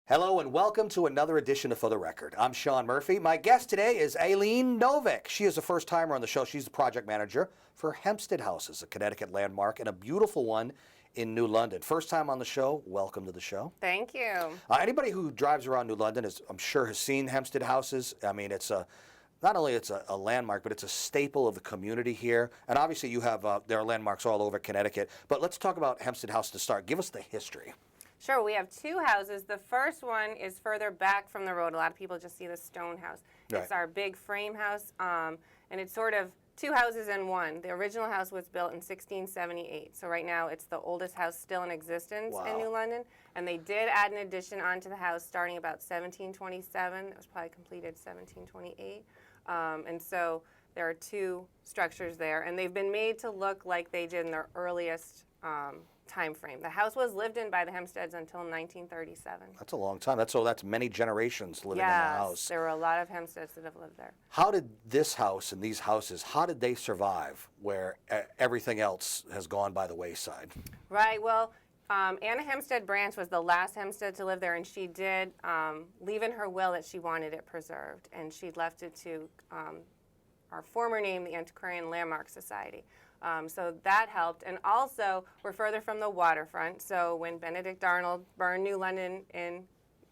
Hello and welcome to another edition of For the Record. I'm Sean Murphy. My guest today is Aileen Novick. She is a first-timer on the show. She's the project manager for Hempsted Houses, a Connecticut landmark, and a beautiful one in New London. First time on the show, welcome to the show. Thank you. Anybody who drives around New London, I'm sure, has seen Hempsted Houses. I mean, not only it's a landmark, but it's a staple of the community here. And obviously you have, there are landmarks all over Connecticut. But let's talk about Hempsted House to start. Give us the history. Sure, we have two houses. The first one is further back from the road. A lot of people just see the stone house. Right. It's our big frame house, and it's sort of two houses in one. The original house was built in 1678, so right now it's the oldest house still in existence in New London. And they did add an addition onto the house starting about 1727. It was probably completed 1728. And so there are two structures there, and they've been made to look like they did in their earliest time frame. The house was lived in by the Hempsteds until 1937. That's a long time. That's many generations living in the house. Yes, there were a lot of Hempsteds that have lived there. How did this house and these houses, how did they survive where everything else has gone by the wayside? Right, well, Anna Hempsted Branch was the last Hempsted to live there, and she did leave in her will that she wanted it preserved, and she left it to our former name, the Antiquarian Landmark Society. So that helped. And also, we're further from the waterfront. So when Benedict Arnold burned New London in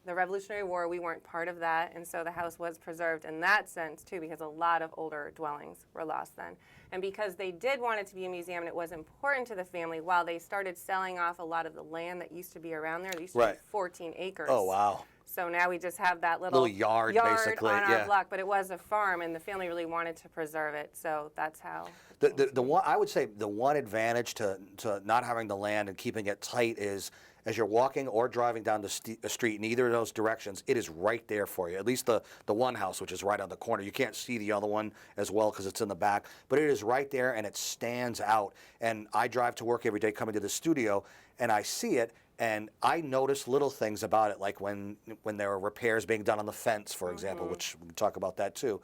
the Revolutionary War, we weren't part of that. And so the house was preserved in that sense, too, because a lot of older dwellings were lost then. And because they did want it to be a museum and it was important to the family, while they started selling off a lot of the land that used to be around there, used to be 14 acres. Oh, wow. So now we just have that little yard basically, on our block, but it was a farm, and the family really wanted to preserve it, so that's how. The one, I would say the one advantage to not having the land and keeping it tight is as you're walking or driving down the street in either of those directions, it is right there for you. At least the one house, which is right on the corner. You can't see the other one as well because it's in the back, but it is right there and it stands out. And I drive to work every day coming to the studio, and I see it. And I notice little things about it, like when there are repairs being done on the fence, for example, which we can talk about that too.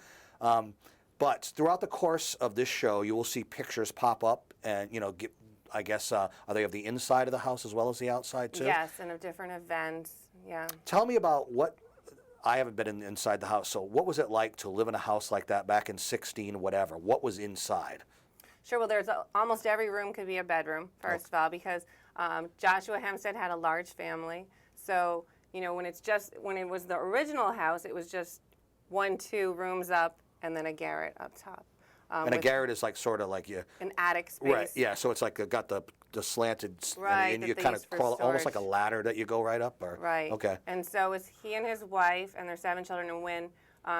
But throughout the course of this show, you will see pictures pop up, and I guess are they of the inside of the house as well as the outside too? Yes, and of different events. Yeah. Tell me about what. I haven't been inside the house, so what was it like to live in a house like that back in 16 whatever? What was inside? Sure. Well, almost every room could be a bedroom, first of all, because Joshua Hempsted had a large family. So, when it was the original house, it was just 1-2 rooms up and then a garret up top. And a garret is like sort of like an attic space. Right, yeah, so it's like got the slanted, right, and you kind of crawl almost like a ladder that you go right up? Or, right. Okay. And so it was he and his wife and their 7 children, and when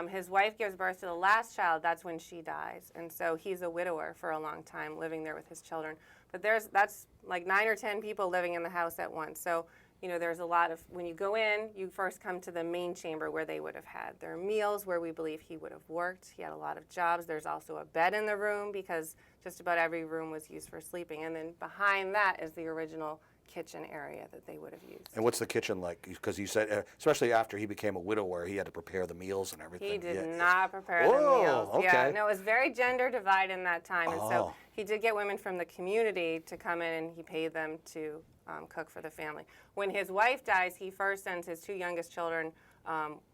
his wife gives birth to the last child, that's when she dies. And so he's a widower for a long time, living there with his children. But that's like 9 or 10 people living in the house at once. So, there's a lot of, when you go in, you first come to the main chamber where they would have had their meals, where we believe he would have worked. He had a lot of jobs. There's also a bed in the room because just about every room was used for sleeping. And then behind that is the original kitchen area that they would have used. And what's the kitchen like? Because you said, especially after he became a widower, he had to prepare the meals and everything. He did not prepare the meals. Okay. Yeah, no, it was very gender divided in that time. And so he did get women from the community to come in, and he paid them to cook for the family. When his wife dies, he first sends his 2 youngest children,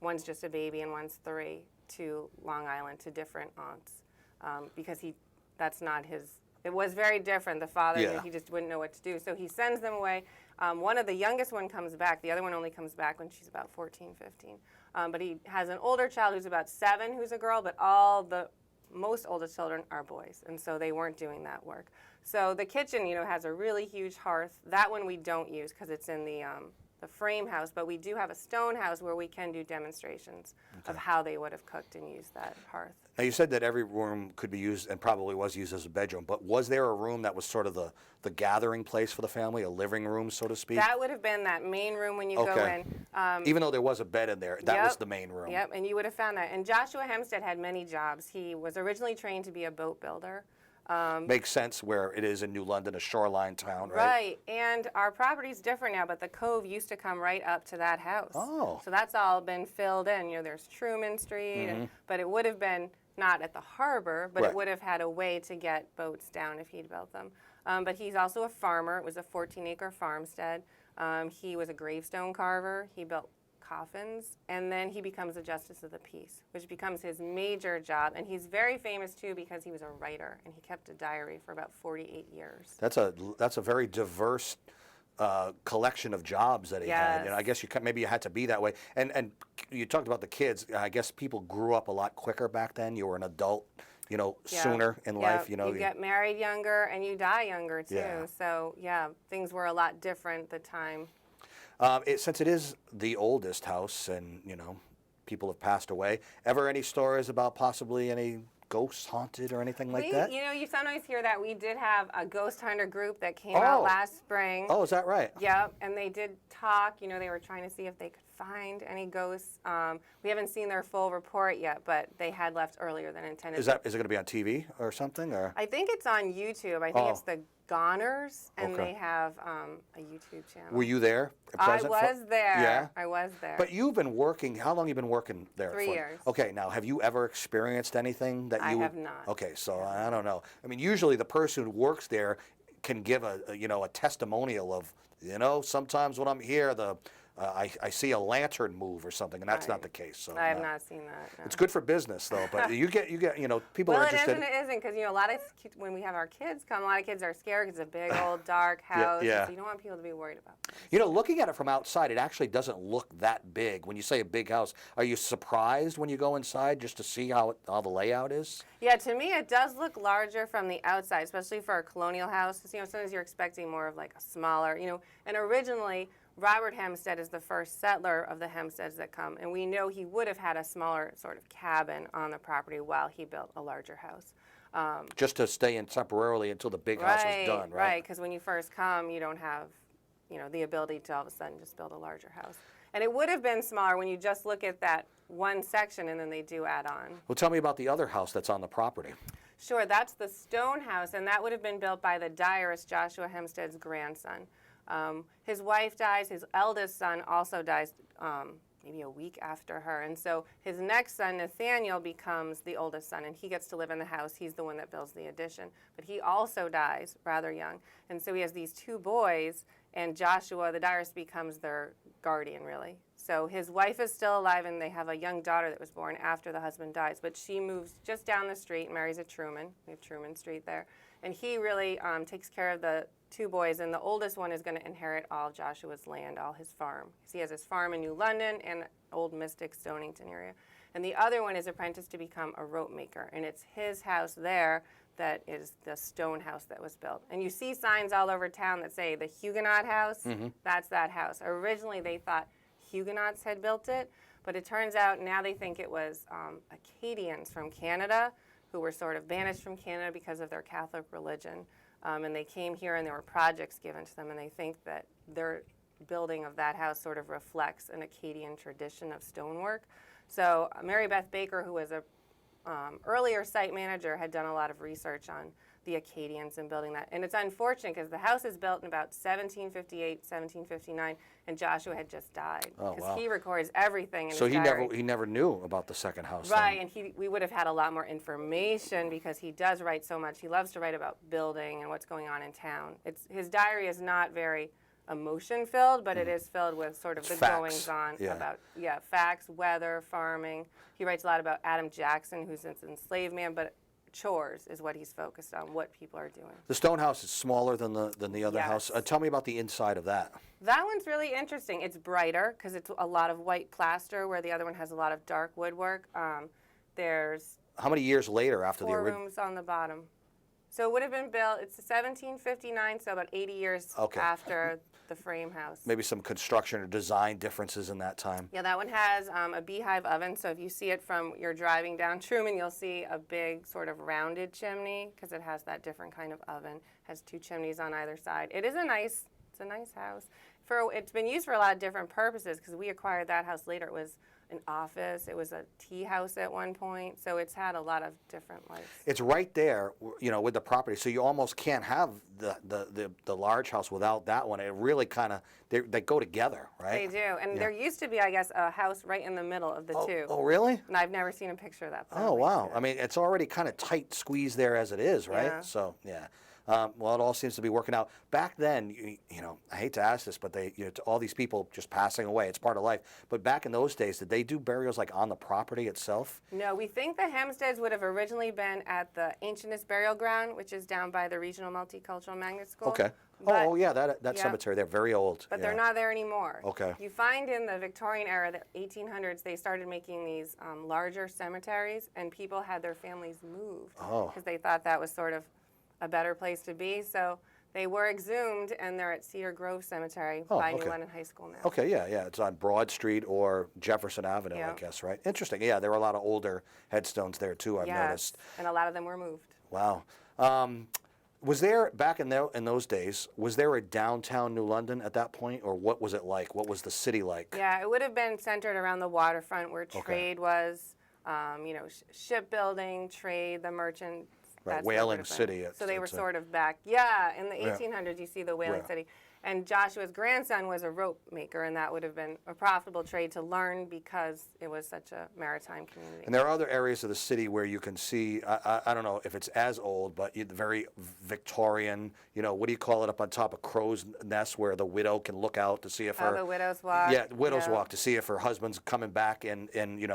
one's just a baby and one's 3, to Long Island to different aunts because that's not his. It was very different. The father, he just wouldn't know what to do. So he sends them away. One of the youngest one comes back. The other one only comes back when she's about 14, 15. But he has an older child who's about 7, who's a girl, but most oldest children are boys. And so they weren't doing that work. So the kitchen, has a really huge hearth. That one we don't use because it's in the frame house, but we do have a stone house where we can do demonstrations of how they would have cooked and used that hearth. Now, you said that every room could be used and probably was used as a bedroom, but was there a room that was sort of the gathering place for the family, a living room, so to speak? That would have been that main room when you go in. Even though there was a bed in there, that was the main room. Yep, and you would have found that. And Joshua Hempsted had many jobs. He was originally trained to be a boat builder. Makes sense where it is in New London, a shoreline town, right? Right, and our property's different now, but the cove used to come right up to that house. Oh. So that's all been filled in. There's Truman Street, but it would have been not at the harbor, but it would have had a way to get boats down if he'd built them. But he's also a farmer. It was a 14-acre farmstead. He was a gravestone carver. He built coffins, and then he becomes a justice of the peace, which becomes his major job. And he's very famous too because he was a writer, and he kept a diary for about 48 years. That's a very diverse collection of jobs that he had. You know, I guess maybe you had to be that way. And you talked about the kids. I guess people grew up a lot quicker back then. You were an adult, you know, sooner in life. You know, you get married younger and you die younger too. Yeah. So yeah, things were a lot different at the time. Since it is the oldest house, and you know, people have passed away. Ever any stories about possibly any ghosts haunted or anything like that? You know, you sometimes hear that. We did have a ghost hunter group that came out last spring. Oh, is that right? Yep, and they did talk. You know, they were trying to see if they could find any ghosts. We haven't seen their full report yet, but they had left earlier than intended. Is it going to be on TV or something? Or I think it's on YouTube. I think it's the Goners, and they have a YouTube channel. Were you there? I was there. Yeah, I was there. But you've been working. How long have you been working there? 3 years. Okay, now have you ever experienced anything that you? I have not. Okay, so I don't know. I mean, usually the person who works there can give a testimonial of, you know, sometimes when I'm here, I see a lantern move or something, and that's not the case. So I have not seen that. No. It's good for business though, but you get you know, people are interested. Well, it isn't because, you know, a lot of when we have our kids come, a lot of kids are scared because it's a big old dark house. Yeah. So you don't want people to be worried about this. You know, looking at it from outside, it actually doesn't look that big. When you say a big house, are you surprised when you go inside just to see how the layout is? Yeah, to me it does look larger from the outside, especially for a colonial house. You know, sometimes you're expecting more of like a smaller, you know, and originally Robert Hempsted is the first settler of the Hempsteds that come, and we know he would have had a smaller sort of cabin on the property while he built a larger house. Just to stay in temporarily until the big house was done, right? Right, because when you first come, you don't have, you know, the ability to all of a sudden just build a larger house. And it would have been smaller when you just look at that one section, and then they do add on. Well, tell me about the other house that's on the property. Sure, that's the stone house, and that would have been built by the diarist Joshua Hempsted's grandson. His wife dies, his eldest son also dies maybe a week after her, and so his next son, Nathaniel, becomes the oldest son, and he gets to live in the house. He's the one that builds the addition, but he also dies rather young, and so he has these two boys, and Joshua, the diarist, becomes their guardian, really. So his wife is still alive, and they have a young daughter that was born after the husband dies, but she moves just down the street and marries a Truman. We have Truman Street there, and he really takes care of the two boys, and the oldest one is going to inherit all Joshua's land, all his farm. He has his farm in New London and Old Mystic, Stonington area. And the other one is apprenticed to become a rope maker, and it's his house there that is the stone house that was built. And you see signs all over town that say the Huguenot house, that's that house. Originally they thought Huguenots had built it, but it turns out now they think it was Acadians from Canada who were sort of banished from Canada because of their Catholic religion. And they came here and there were projects given to them, and they think that their building of that house sort of reflects an Acadian tradition of stonework. So Mary Beth Baker, who was a earlier site manager, had done a lot of research on the Acadians and building that. And it's unfortunate because the house is built in about 1758, 1759, and Joshua had just died. Because he records everything in his diary. So he never knew about the second house. Right, and we would have had a lot more information because he does write so much. He loves to write about building and what's going on in town. His diary is not very emotion-filled, but it is filled with sort of the goings-on about facts, weather, farming. He writes a lot about Adam Jackson, who's an enslaved man, but chores is what he's focused on, what people are doing. The stone house is smaller than the other house. Tell me about the inside of that. That one's really interesting. It's brighter because it's a lot of white plaster, where the other one has a lot of dark woodwork. There's how many years later after the original? 4 rooms on the bottom. So it would have been built, it's 1759, so about 80 years after the frame house. Maybe some construction or design differences in that time. Yeah, that one has a beehive oven, so if you see it from you're driving down Truman, you'll see a big sort of rounded chimney because it has that different kind of oven. It has 2 chimneys on either side. It's a nice house. It's been used for a lot of different purposes because we acquired that house later. It was an office. It was a tea house at one point. So it's had a lot of different lives. It's right there, you know, with the property. So you almost can't have the large house without that one. It really kind of, they go together, right? They do. And there used to be, I guess, a house right in the middle of the two. Oh, really? And I've never seen a picture of that. Oh, wow. I mean, it's already kind of tight squeezed there as it is, right? Yeah. So, yeah. Well, it all seems to be working out. Back then, you know, I hate to ask this, but all these people just passing away, it's part of life. But back in those days, did they do burials like on the property itself? No, we think the Hempsteds would have originally been at the Ancientest Burial Ground, which is down by the Regional Multicultural Magnet School. Okay. Oh, yeah, that cemetery, they're very old. But yeah. they're not there anymore. Okay. You find in the Victorian era, the 1800s, they started making these larger cemeteries, and people had their families moved because they thought that was sort of a better place to be. So they were exhumed, and they're at Cedar Grove Cemetery by New London High School now. Okay, yeah. It's on Broad Street or Jefferson Avenue, I guess, right? Interesting. Yeah, there were a lot of older headstones there, too, I've noticed. And a lot of them were moved. Wow. Was there, back in those days, was there a downtown New London at that point, or what was it like? What was the city like? Yeah, it would have been centered around the waterfront where trade was, shipbuilding, trade, the merchants. Right, whaling city. So they were sort of back. Yeah, in the 1800s, you see the whaling city. And Joshua's grandson was a rope maker, and that would have been a profitable trade to learn because it was such a maritime community. And there are other areas of the city where you can see, I don't know if it's as old, but very Victorian, what do you call it, up on top of Crow's Nest, where the widow can look out to see if her... the widow's walk. Yeah, widow's walk, to see if her husband's coming back, and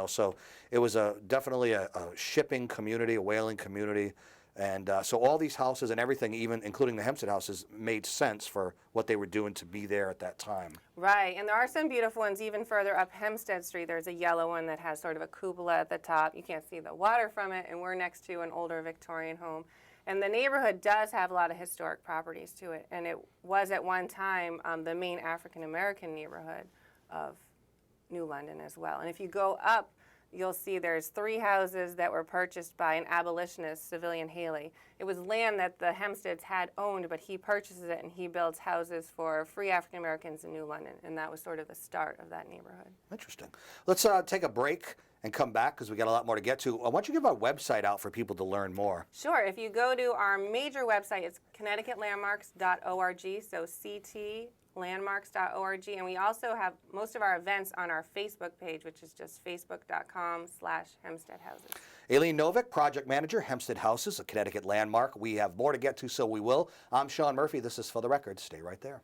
so it was definitely a shipping community, a whaling community. And so all these houses and everything, even including the Hempsted houses, made sense for what they were doing to be there at that time. Right, and there are some beautiful ones even further up Hempsted Street. There's a yellow one that has sort of a cupola at the top. You can't see the water from it, and we're next to an older Victorian home. And the neighborhood does have a lot of historic properties to it, and it was at one time the main African-American neighborhood of New London as well. And if you go up, you'll see there's 3 houses that were purchased by an abolitionist, Civilian Haley. It was land that the Hempsteds had owned, but he purchases it and he builds houses for free African Americans in New London, and that was sort of the start of that neighborhood. Interesting. Let's take a break and come back because we got a lot more to get to. Why don't you give our website out for people to learn more? Sure. If you go to our major website, it's connecticutlandmarks.org, so ctlandmarks.org, and we also have most of our events on our Facebook page, which is just facebook.com/Hempsted Houses. Aileen Novick, Project Manager, Hempsted Houses, a Connecticut landmark. We have more to get to, so we will. I'm Sean Murphy. This is For the Record. Stay right there.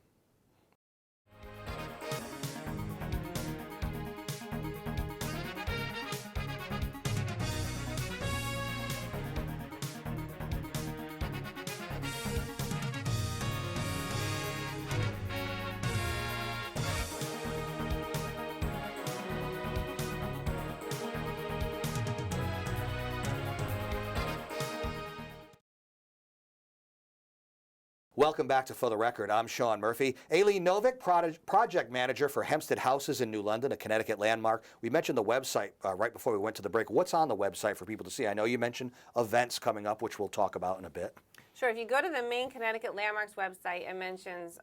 Welcome back to For the Record. I'm Sean Murphy. Aileen Novick, Project Manager for Hempsted Houses in New London, a Connecticut landmark. We mentioned the website right before we went to the break. What's on the website for people to see? I know you mentioned events coming up, which we'll talk about in a bit. Sure. If you go to the main Connecticut Landmarks website, it mentions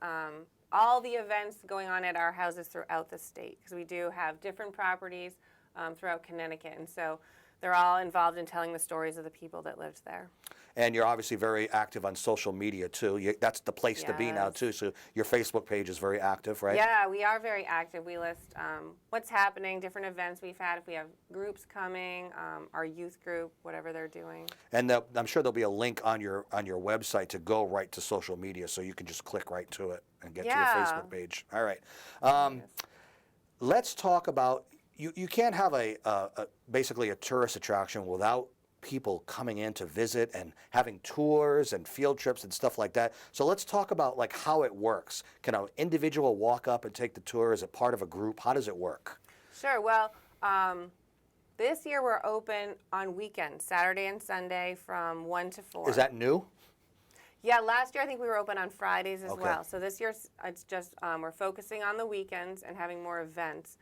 all the events going on at our houses throughout the state, because we do have different properties throughout Connecticut, and so they're all involved in telling the stories of the people that lived there. And you're obviously very active on social media, too. That's the place to be now, too. So your Facebook page is very active, right? Yeah, we are very active. We list what's happening, different events we've had, if we have groups coming, our youth group, whatever they're doing. And I'm sure there'll be a link on your website to go right to social media, so you can just click right to it and get to your Facebook page. All right. Let's talk about, you can't have basically a tourist attraction without people coming in to visit and having tours and field trips and stuff like that. So let's talk about how it works. Can an individual walk up and take the tour? Is it part of a group? How does it work? Sure. Well, this year we're open on weekends, Saturday and Sunday from 1 to 4. Is that new? Yeah, last year I think we were open on Fridays as well. So this year it's just we're focusing on the weekends and having more events.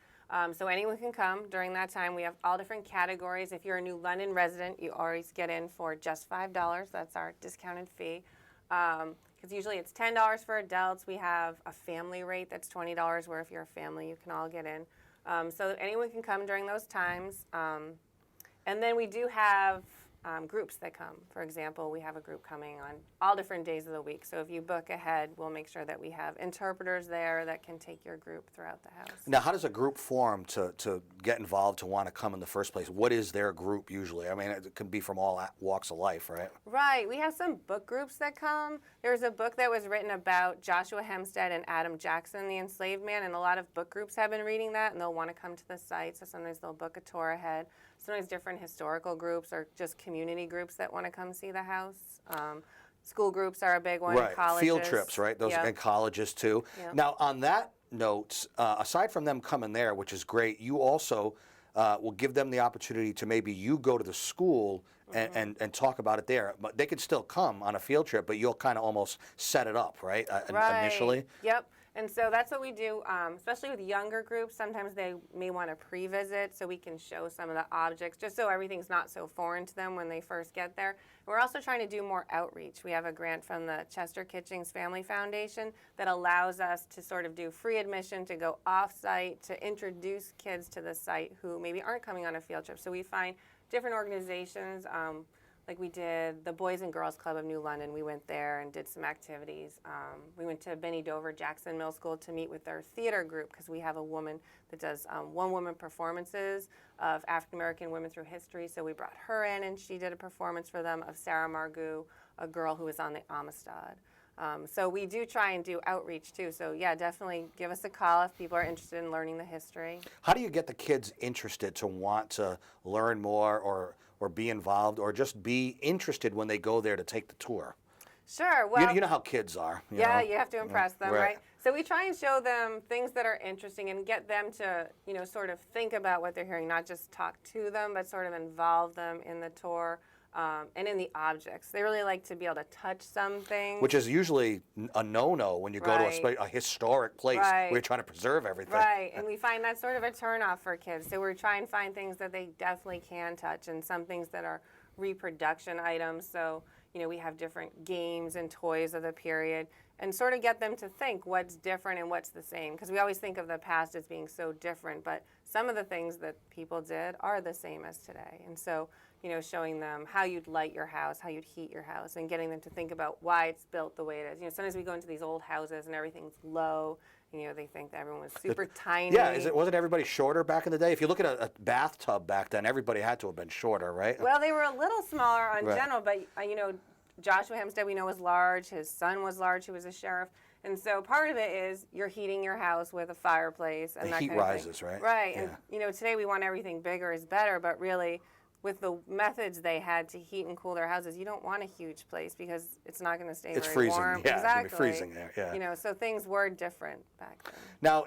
So anyone can come during that time. We have all different categories. If you're a New London resident, you always get in for just $5. That's our discounted fee. Because usually it's $10 for adults. We have a family rate that's $20, where if you're a family, you can all get in. So anyone can come during those times. And then we do have groups that come. For example, we have a group coming on all different days of the week. So if you book ahead, we'll make sure that we have interpreters there that can take your group throughout the house. Now, how does a group form to get involved to want to come in the first place? What is their group usually? I mean, it can be from all walks of life, right? Right. We have some book groups that come. There's a book that was written about Joshua Hempsted and Adam Jackson, the enslaved man, and a lot of book groups have been reading that, and they'll want to come to the site. So sometimes they'll book a tour ahead. Sometimes different historical groups or just community groups that want to come see the house. School groups are a big one. Right. Colleges. Field trips, right? Those Yep. and colleges too. Yep. Now, on that note, aside from them coming there, which is great, you also will give them the opportunity to maybe you go to the school and talk about it there. But they could still come on a field trip, but you'll kind of almost set it up, right? Initially. Yep. And so that's what we do, especially with younger groups. Sometimes they may want to pre-visit so we can show some of the objects, just so everything's not so foreign to them when they first get there. We're also trying to do more outreach. We have a grant from the Chester Kitchings Family Foundation that allows us to sort of do free admission to go off-site to introduce kids to the site who maybe aren't coming on a field trip. So we find different organizations, like we did the Boys and Girls Club of New London. We went there and did some activities. We went to Benny Dover Jackson Middle School to meet with their theater group because we have a woman that does one-woman performances of African American women through history. So we brought her in and she did a performance for them of Sarah Margoo, a girl who was on the Amistad. So we do try and do outreach too. So yeah, definitely give us a call if people are interested in learning the history. How do you get the kids interested to want to learn more or be involved or just be interested when they go there to take the tour? Sure. Well, you know how kids are. You yeah, know? you have to impress them, Right. right? So we try and show them things that are interesting and get them to, sort of think about what they're hearing, not just talk to them, but sort of involve them in the tour and in the objects. They really like to be able to touch something. Which is usually a no-no when you go to a historic place where you're trying to preserve everything. Right, and we find that sort of a turnoff for kids. So we're trying to find things that they definitely can touch and some things that are reproduction items. So, we have different games and toys of the period and sort of get them to think what's different and what's the same. Because we always think of the past as being so different, but some of the things that people did are the same as today. And so, showing them how you'd light your house, how you'd heat your house, and getting them to think about why it's built the way it is. Sometimes we go into these old houses and everything's low. They think that everyone was super tiny. Yeah, wasn't everybody shorter back in the day? If you look at a bathtub back then, everybody had to have been shorter, right? Well, they were a little smaller on general, but Joshua Hempsted we know was large. His son was large, who was a sheriff. And so part of it is you're heating your house with a fireplace and the that heat kind of rises, thing. right? Right. Yeah. And today we want everything bigger is better, but really with the methods they had to heat and cool their houses, you don't want a huge place because it's not going to stay It's very freezing. warm. Yeah, exactly. it's gonna be freezing there. Yeah. So things were different back then. Now,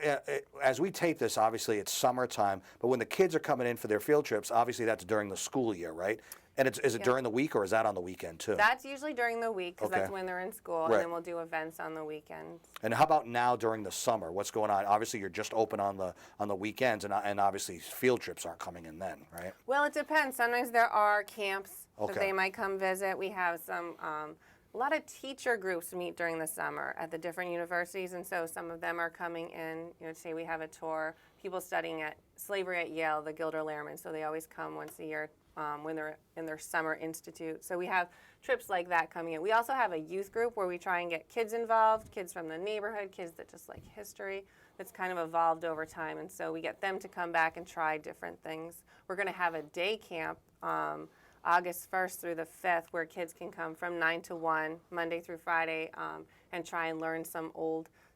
as we tape this, obviously it's summertime, but when the kids are coming in for their field trips, obviously that's during the school year, right? And is it during the week or is that on the weekend too? That's usually during the week because that's when they're in school, Right. and then we'll do events on the weekends. And how about now during the summer? What's going on? Obviously, you're just open on the weekends, and obviously field trips aren't coming in then, right? Well, it depends. Sometimes there are camps Okay. that they might come visit. We have some, a lot of teacher groups meet during the summer at the different universities, and so some of them are coming in. Today we have a tour, people studying at slavery at Yale, the Gilder Lehrman, so they always come once a year when they're in their summer institute. So we have trips like that coming in. We also have a youth group where we try and get kids involved, kids from the neighborhood, kids that just like history. That's kind of evolved over time, and so we get them to come back and try different things. We're going to have a day camp August 1st through the 5th where kids can come from 9 to 1, Monday through Friday, and try and learn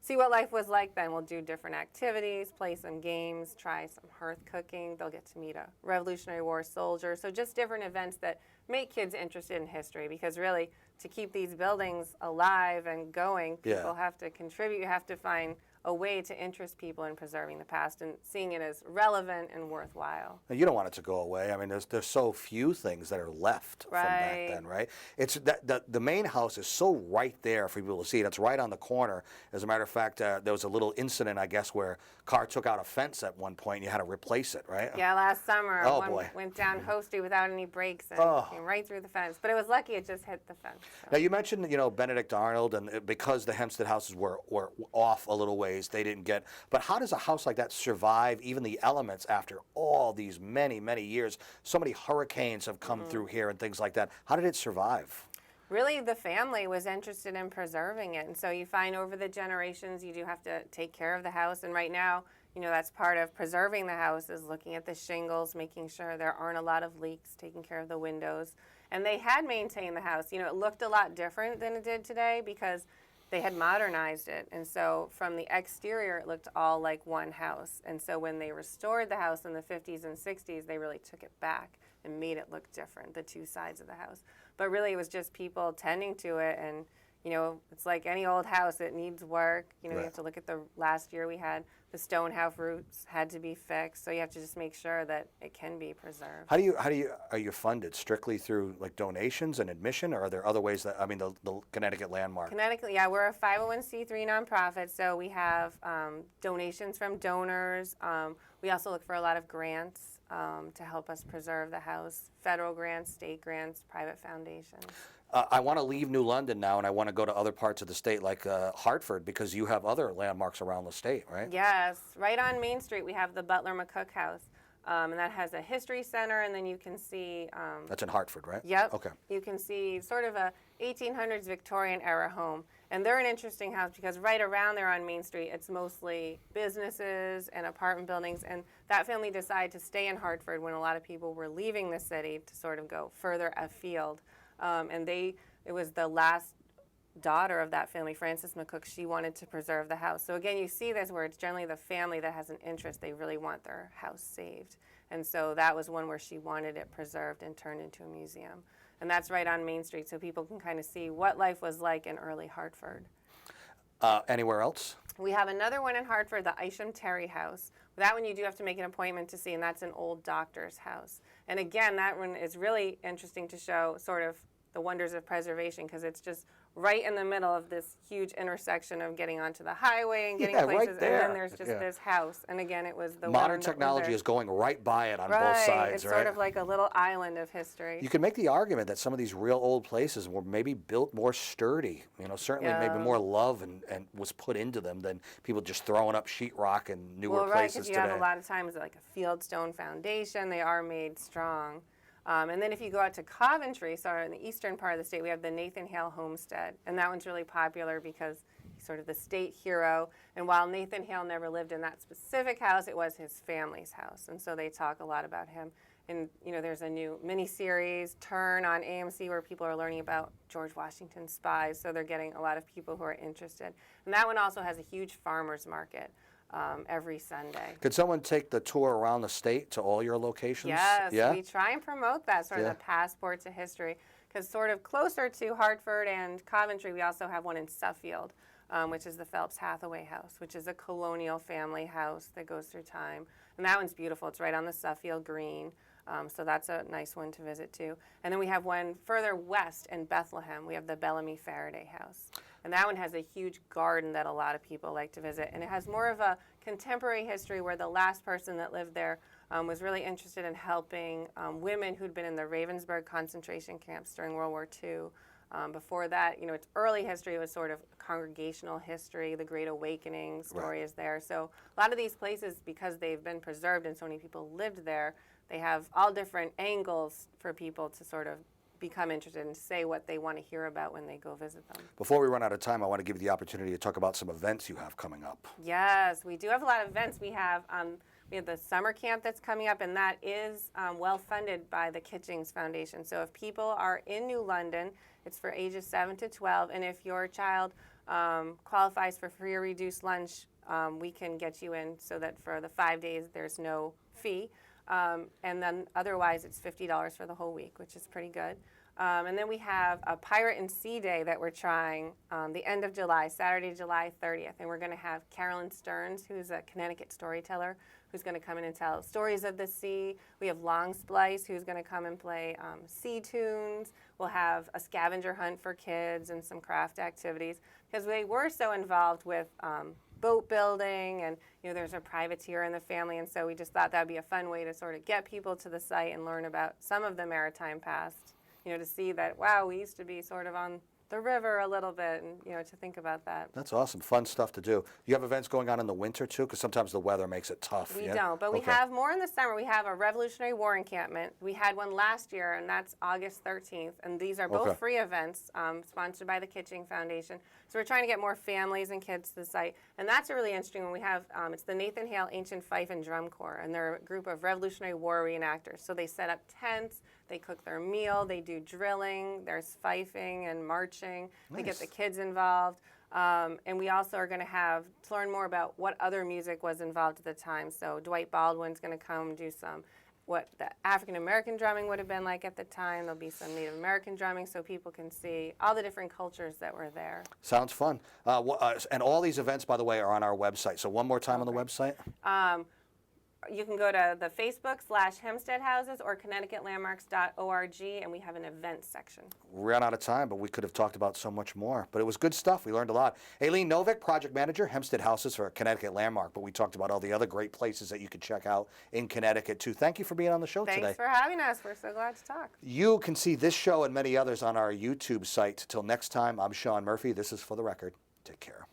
see what life was like then. We'll do different activities, play some games, try some hearth cooking. They'll get to meet a Revolutionary War soldier. So just different events that make kids interested in history because really to keep these buildings alive and going, people have to contribute. You have to find a way to interest people in preserving the past and seeing it as relevant and worthwhile. Now, you don't want it to go away. I mean, there's so few things that are left from back then, right? It's that the main house is so right there for people to see it. It's right on the corner. As a matter of fact, there was a little incident, I guess, where a car took out a fence at one point and you had to replace it, right? Yeah, last summer one went down Hosty without any brakes and came right through the fence. But it was lucky it just hit the fence. So. Now, you mentioned, Benedict Arnold, and because the Hempsted houses were off a little ways, they didn't get. But how does a house like that survive even the elements after all these many, many years? So many hurricanes have come through here and things like that. How did it survive? Really, the family was interested in preserving it. And so you find over the generations, you do have to take care of the house. And right now, that's part of preserving the house is looking at the shingles, making sure there aren't a lot of leaks, taking care of the windows. And they had maintained the house. It looked a lot different than it did today because they had modernized it. And so from the exterior, it looked all like one house. And so when they restored the house in the 50s and 60s, they really took it back and made it look different, the two sides of the house. But really, it was just people tending to it. And, it's like any old house, it needs work. You Right. have to look at the last year we had the stone house roofs had to be fixed. So you have to just make sure that it can be preserved. Are you funded strictly through like donations and admission, or are there other ways that, the Connecticut Landmark? Connecticut, yeah, we're a 501c3 nonprofit, so we have donations from donors. We also look for a lot of grants to help us preserve the house, federal grants, state grants, private foundations. I want to leave New London now, and I want to go to other parts of the state, like Hartford, because you have other landmarks around the state, right? Yes, right on Main Street we have the Butler McCook House, and that has a history center, and then you can see. That's in Hartford, right? Yep. Okay. You can see sort of a 1800s Victorian era home, and they're an interesting house because right around there on Main Street, it's mostly businesses and apartment buildings, and that family decided to stay in Hartford when a lot of people were leaving the city to sort of go further afield. And it was the last daughter of that family, Frances McCook. She wanted to preserve the house. So again, you see this where it's generally the family that has an interest. They really want their house saved. And so that was one where she wanted it preserved and turned into a museum. And that's right on Main Street, so people can kind of see what life was like in early Hartford. Anywhere else? We have another one in Hartford, the Isham Terry House. That one you do have to make an appointment to see, and that's an old doctor's house. And again, that one is really interesting to show sort of the wonders of preservation because it's just right in the middle of this huge intersection of getting onto the highway and getting Yeah, places. right there. And then there's just this house. And again, it was the Modern woman that technology lived there. is going right by it on Right, both sides, it's right? sort of like a little island of history. You can make the argument that some of these real old places were maybe built more sturdy. Certainly maybe more love and was put into them than people just throwing up sheetrock and newer Well, right, places because you today. have a lot of times like a fieldstone foundation. They are made strong. And then if you go out to Coventry, so in the eastern part of the state, we have the Nathan Hale Homestead. And that one's really popular because he's sort of the state hero. And while Nathan Hale never lived in that specific house, it was his family's house. And so they talk a lot about him. And, there's a new miniseries, Turn, on AMC, where people are learning about George Washington's spies. So they're getting a lot of people who are interested. And that one also has a huge farmer's market every Sunday. Could someone take the tour around the state to all your locations? Yes, Yeah? we try and promote that, sort of the passport to history. Because sort of closer to Hartford and Coventry, we also have one in Suffield, which is the Phelps Hathaway House, which is a colonial family house that goes through time. And that one's beautiful. It's right on the Suffield Green. So that's a nice one to visit too. And then we have one further west in Bethlehem. We have the Bellamy Faraday House. And that one has a huge garden that a lot of people like to visit. And it has more of a contemporary history where the last person that lived there was really interested in helping women who'd been in the Ravensbrück concentration camps during World War II. Before that, its early history was sort of congregational history. The Great Awakening story is there. So a lot of these places, because they've been preserved and so many people lived there, they have all different angles for people to sort of become interested and say what they want to hear about when they go visit them. Before we run out of time, I want to give you the opportunity to talk about some events you have coming up. Yes, we do have a lot of events. We have the summer camp that's coming up, and that is well funded by the Kitchings Foundation. So if people are in New London, it's for ages 7 to 12, and if your child qualifies for free or reduced lunch, we can get you in so that for the 5 days there's no fee. And then otherwise it's $50 for the whole week, which is pretty good. And then we have a Pirate and Sea Day that we're trying the end of July, Saturday, July 30th. And we're going to have Carolyn Stearns, who's a Connecticut storyteller, who's going to come in and tell stories of the sea. We have Long Splice, who's going to come and play sea tunes. We'll have a scavenger hunt for kids and some craft activities. Because they were so involved with boat building, and there's a privateer in the family, and so we just thought that would be a fun way to sort of get people to the site and learn about some of the maritime past. To see that, wow, we used to be sort of on the river a little bit, and to think about that. That's awesome. Fun stuff to do. You have events going on in the winter too, because sometimes the weather makes it tough. We yeah? don't, but we Okay. have more in the summer. We have a Revolutionary War encampment. We had one last year, and that's August 13th. And these are both Okay. free events, sponsored by the Kitching Foundation. So we're trying to get more families and kids to the site. And that's a really interesting one. We have, it's the Nathan Hale Ancient Fife and Drum Corps, and they're a group of Revolutionary War reenactors. So they set up tents, they cook their meal, they do drilling, there's fifing and marching. They get the kids involved. And we also are going to learn more about what other music was involved at the time. So Dwight Baldwin's going to come do what the African American drumming would have been like at the time. There'll be some Native American drumming so people can see all the different cultures that were there. Sounds fun. And all these events, by the way, are on our website. So one more time on the website. You can go to the Facebook/Hempsted Houses or ConnecticutLandmarks.org, and we have an events section. We ran out of time, but we could have talked about so much more. But it was good stuff. We learned a lot. Aileen Novick, Project Manager, Hempsted Houses for Connecticut Landmark. But we talked about all the other great places that you could check out in Connecticut, too. Thank you for being on the show today. Thanks for having us. We're so glad to talk. You can see this show and many others on our YouTube site. Till next time, I'm Sean Murphy. This is For the Record. Take care.